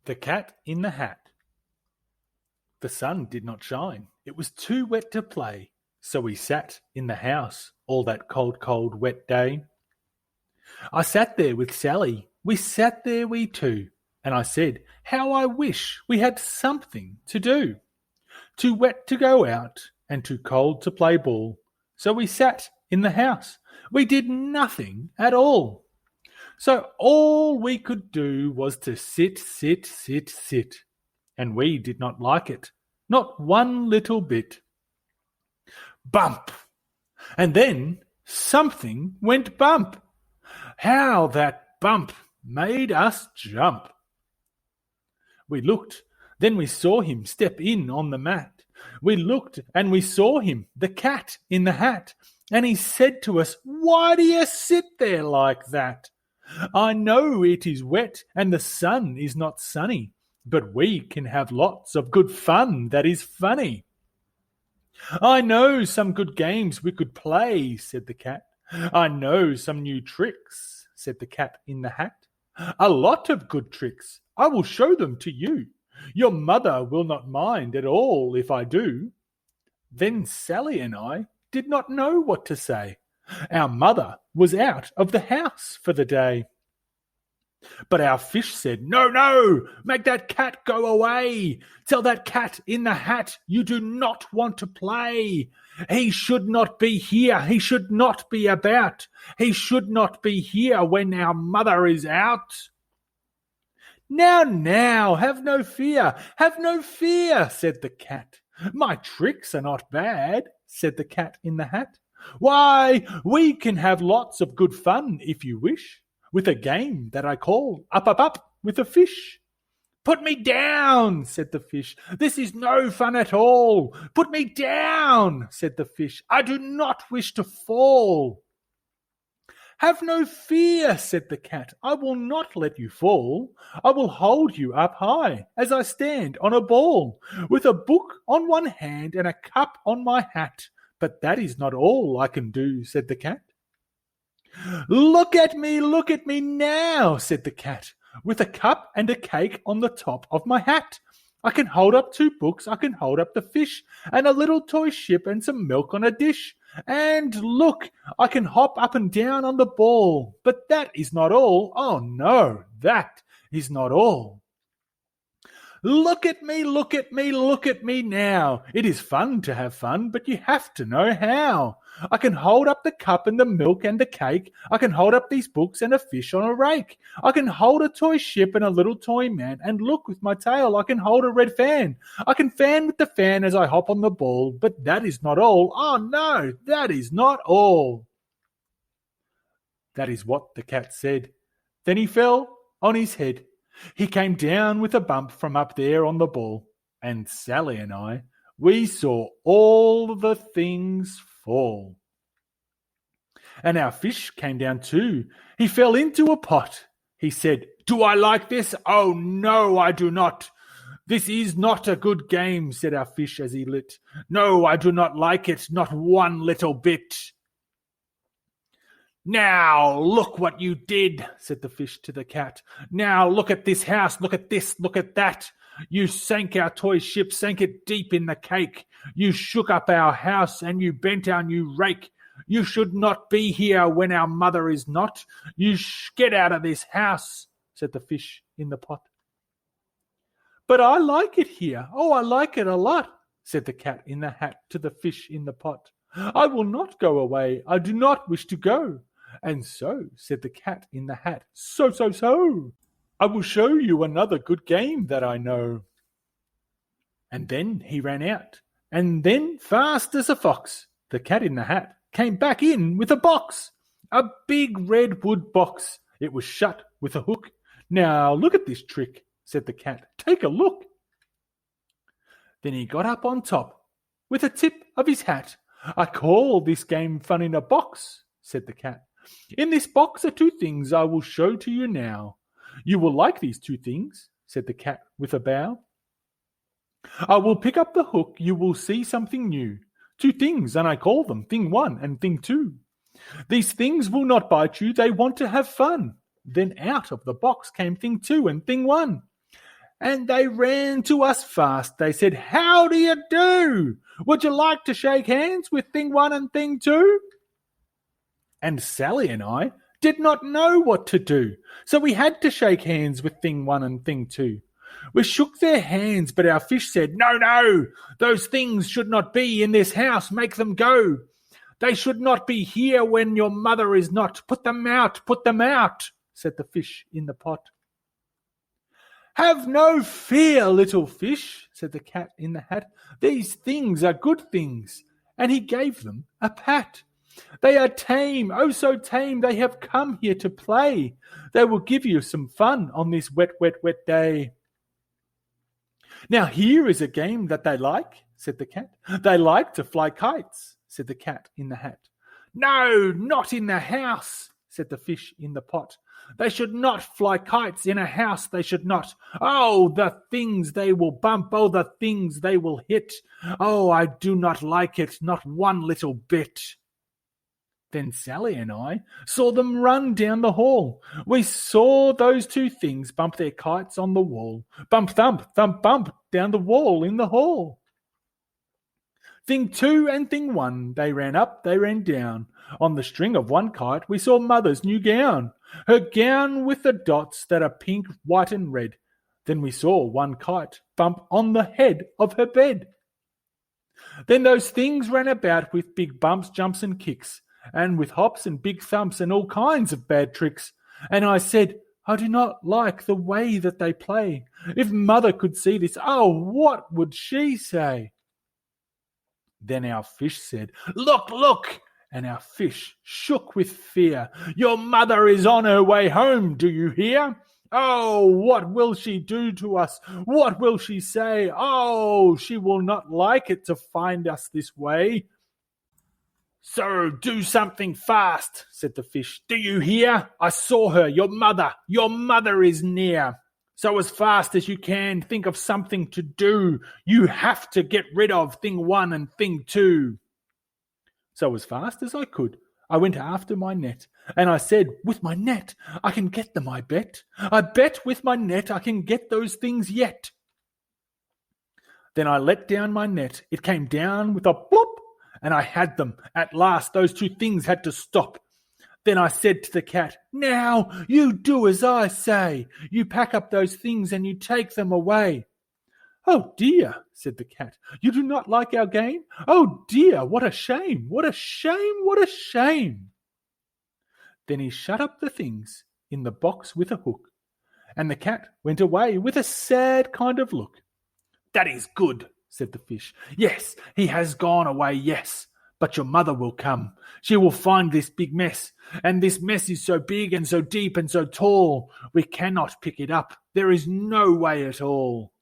The Cat in the Hat. The sun did not shine. It was too wet to play, so we sat in the house all that cold, cold, wet day. I sat there with Sally. We sat there, we two, and I said, how I wish we had something to do. Too wet to go out and too cold to play ball, so we sat in the house. We did nothing at all. So all we could do was to sit, sit, sit, sit. And we did not like it, not one little bit. Bump! And then something went bump. How that bump made us jump. We looked, then we saw him step in on the mat. We looked and we saw him, the cat in the hat. And he said to us, why do you sit there like that? I know it is wet and the sun is not sunny, but we can have lots of good fun that is funny. I know some good games we could play, said the cat. I know some new tricks, said the cat in the hat. A lot of good tricks. I will show them to you. Your mother will not mind at all if I do. Then Sally and I did not know what to say. Our mother was out of the house for the day. But our fish said, no, no, make that cat go away. Tell that cat in the hat you do not want to play. He should not be here. He should not be about. He should not be here when our mother is out. Now, now, have no fear, said the cat. My tricks are not bad, said the cat in the hat. Why, we can have lots of good fun if you wish, with a game that I call Up, Up, Up with a fish. Put me down, said the fish. This is no fun at all. Put me down, said the fish. I do not wish to fall. Have no fear, said the cat. I will not let you fall. I will hold you up high as I stand on a ball, with a book on one hand and a cup on my hat. But that is not all I can do, said the cat. Look at me now, said the cat, with a cup and a cake on the top of my hat. I can hold up 2 books, I can hold up the fish, and a little toy ship and some milk on a dish. And look, I can hop up and down on the ball. But that is not all. Oh no, that is not all. Look at me now. It is fun to have fun, but you have to know how. I can hold up the cup and the milk and the cake. I can hold up these books and a fish on a rake. I can hold a toy ship and a little toy man. And look, with my tail I can hold a red fan. I can fan with the fan as I hop on the ball, but that is not all. Oh no, that is not all. That is what the cat said. Then he fell on his head. He came down with a bump from up there on the ball, and Sally and I, we saw all the things fall. And our fish came down too. He fell into a pot. He said, do I like this? Oh no, I do not. This is not a good game, said our fish as he lit. No, I do not like it, not one little bit. Now, look what you did, said the fish to the cat. Now, look at this house, look at this, look at that. You sank our toy ship, sank it deep in the cake. You shook up our house and you bent our new rake. You should not be here when our mother is not. You get out of this house, said the fish in the pot. But I like it here. Oh, I like it a lot, said the cat in the hat to the fish in the pot. I will not go away. I do not wish to go. And so, said the cat in the hat, so, I will show you another good game that I know. And then he ran out, and then, fast as a fox, the cat in the hat came back in with a box, a big red wood box. It was shut with a hook. Now, look at this trick, said the cat. Take a look. Then he got up on top, with a tip of his hat. I call this game fun in a box, said the cat. In this box are 2 things I will show to you now. You will like these 2 things, said the cat with a bow. I will pick up the hook, you will see something new. 2 things, and I call them Thing 1 and Thing 2. These things will not bite you, they want to have fun. Then out of the box came Thing 2 and Thing 1. and they ran to us fast. They said, "How do you do? Would you like to shake hands with thing one and thing two?" And Sally and I did not know what to do, so we had to shake hands with thing one and thing two. We shook their hands, but our fish said, "No, no, those things should not be in this house. Make them go. They should not be here when your mother is not. Put them out, said the fish in the pot. "Have no fear, little fish," said the cat in the hat. "These things are good things." And he gave them a pat. "They are tame, oh so tame, they have come here to play. They will give you some fun on this wet, wet, wet day." "Now here is a game that they like," said the cat. "They like to fly kites," said the cat in the hat. "No, not in the house," said the fish in the pot. "They should not fly kites in a house, they should not. Oh, the things they will bump, oh, the things they will hit. Oh, I do not like it, not one little bit." Then Sally and I saw them run down the hall. We saw those two things bump their kites on the wall. Bump, thump, thump, bump, down the wall in the hall. Thing two and thing one, they ran up, they ran down. On the string of one kite we saw mother's new gown. Her gown with the dots that are pink, white and red. Then we saw one kite bump on the head of her bed. Then those things ran about with big bumps, jumps and kicks, and with hops and big thumps and all kinds of bad tricks. And I said, "I do not like the way that they play. If mother could see this, oh, what would she say?" Then our fish said, "Look, look!" And our fish shook with fear. "Your mother is on her way home, do you hear? Oh, what will she do to us? What will she say? Oh, she will not like it to find us this way." "So do something fast," said the fish. "Do you hear? I saw her, your mother is near. So as fast as you can, think of something to do. You have to get rid of thing one and thing two." So as fast as I could, I went after my net, and I said, "With my net, I can get them, I bet. I bet with my net I can get those things yet." Then I let down my net. It came down with a plop, and I had them. At last, those two things had to stop. Then I said to the cat, "Now you do as I say. You pack up those things and you take them away." "Oh dear," said the cat, "you do not like our game? Oh dear, what a shame, what a shame, what a shame." Then he shut up the things in the box with a hook, and the cat went away with a sad kind of look. "That is good," said the fish. "Yes, he has gone away, yes. But your mother will come. She will find this big mess, and this mess is so big and so deep and so tall, we cannot pick it up. There is no way at all."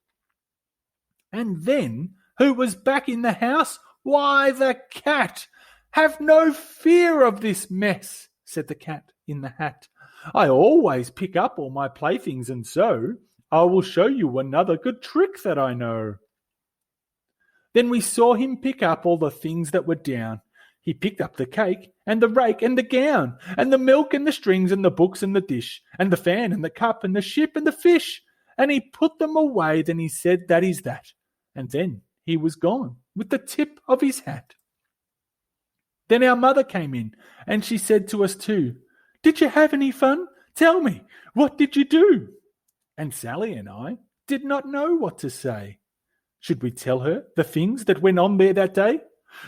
And then, who was back in the house? Why, the cat. "Have no fear of this mess," said the cat in the hat. "I always pick up all my playthings, and so I will show you another good trick that I know." Then we saw him pick up all the things that were down. He picked up the cake and the rake and the gown and the milk and the strings and the books and the dish and the fan and the cup and the ship and the fish, and he put them away. Then he said, "That is that." And then he was gone with the tip of his hat. Then our mother came in, and she said to us too, "Did you have any fun? Tell me, what did you do?" And Sally and I did not know what to say. Should we tell her the things that went on there that day?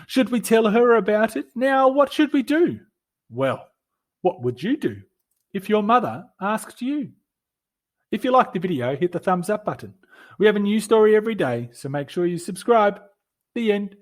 Should we tell her about it? Now, what should we do? Well, what would you do if your mother asked you? If you liked the video, hit the thumbs up button. We have a new story every day, so make sure you subscribe. The end.